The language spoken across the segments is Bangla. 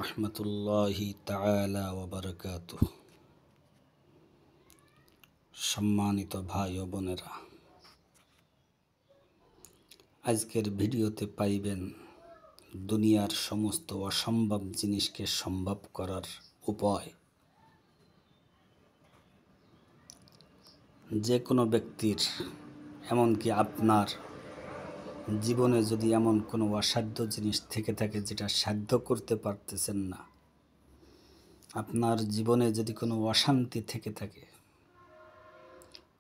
রহমতুল্লাহি তাআলা ওয়া বারাকাতুহু। সম্মানিত ভাই ও বোনেরা, আজকের ভিডিওতে পাইবেন দুনিয়ার সমস্ত অসম্ভব জিনিসকে সম্ভব করার উপায়। যে কোনো ব্যক্তির, এমনকি আপনার জীবনে যদি এমন কোনো অসাধ্য জিনিস থেকে থাকে যেটা সাধ্য করতে পারতেছেন না, আপনার জীবনে যদি কোনো অশান্তি থেকে থাকে,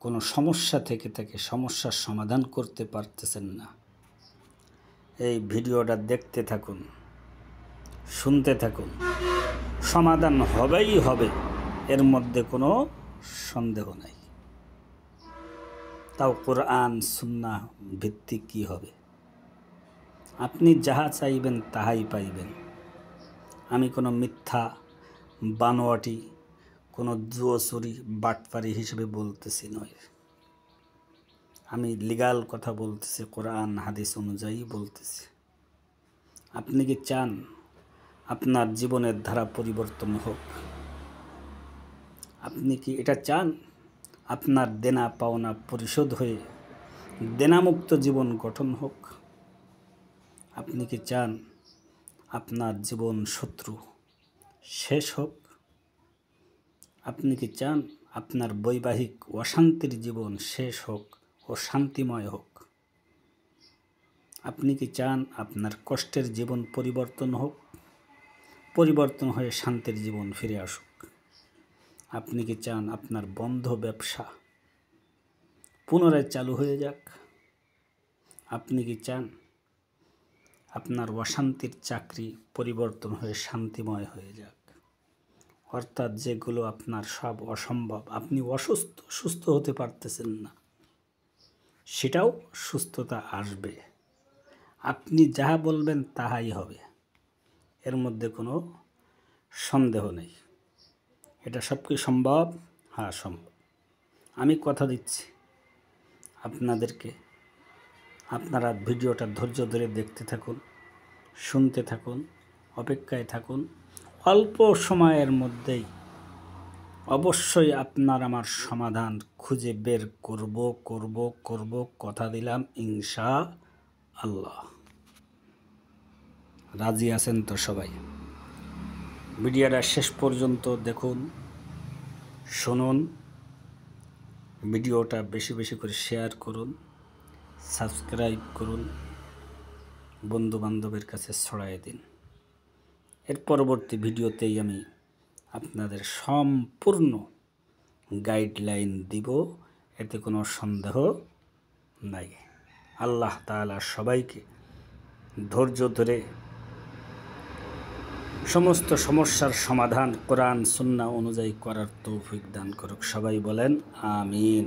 কোনো সমস্যা থেকে থাকে, সমস্যার সমাধান করতে পারতেছেন না, এই ভিডিওটা দেখতে থাকুন, শুনতে থাকুন। সমাধান হবেই হবে, এর মধ্যে কোনো সন্দেহ নাই। তাও কোরআন সুন্নাহ ভিত্তিক কি হবে? আপনি যাহা চাইবেন তাহাই পাইবেন। আমি কোনো মিথ্যা বানোয়াটি, কোনো জুয়োচুরি বাটপারি হিসেবে বলতেছি নয়। আমি লিগাল কথা বলতেছি, কোরআন হাদিস অনুযায়ী বলতেছি। আপনি কি চান আপনার জীবনের ধারা পরিবর্তন হোক? আপনি কি এটা চান আপনার দেনা পাওনা পরিশোধ হয়ে দেনামুক্ত জীবন গঠন হোক? আপনি কি চান আপনার জীবন শত্রু শেষ হোক? আপনি কি চান আপনার বৈবাহিক অশান্তির জীবন শেষ হোক ও শান্তিময় হোক? আপনি কি চান আপনার কষ্টের জীবন পরিবর্তন হোক, পরিবর্তন হয়ে শান্তির জীবন ফিরে আসুক? আপনি কি চান আপনার বন্ধ ব্যবসা পুনরায় চালু হয়ে যাক? আপনি কি চান আপনার অশান্তির চাকরি পরিবর্তন হয়ে শান্তিময় হয়ে যাক? অর্থাৎ যেগুলো আপনার সব অসম্ভব, আপনি অসুস্থ, সুস্থ হতে পারতেছেন না, সেটাও সুস্থতা আসবে। আপনি যাহা বলবেন তাহাই হবে, এর মধ্যে কোনো সন্দেহ নেই। এটা সব কি সম্ভব? হ্যাঁ, সম্ভব। আমি কথা দিচ্ছি আপনাদেরকে। আপনারা ভিডিওটা ধৈর্য ধরে দেখতে থাকুন, শুনতে থাকুন, অপেক্ষায় থাকুন। অল্প সময়ের মধ্যেই অবশ্যই আপনার আমার সমাধান খুঁজে বের করব। কথা দিলাম, ইনশাআল্লাহ। রাজি আছেন তো সবাই? ভিডিওটা শেষ পর্যন্ত দেখুন, শুনুন। ভিডিওটা বেশি বেশি করে শেয়ার করুন, সাবস্ক্রাইব করুন, বন্ধু বান্ধবের কাছে ছড়াই দিন। এর পরবর্তী ভিডিওতেই আমি আপনাদের সম্পূর্ণ গাইডলাইন দিব, এতে কোনো সন্দেহ নাই। আল্লাহ তাআলা সবাইকে ধৈর্য ধরে সমস্ত সমস্যার সমাধান কোরআন সুন্নাহ অনুযায়ী করার তৌফিক দান করুক। সবাই বলেন আমিন।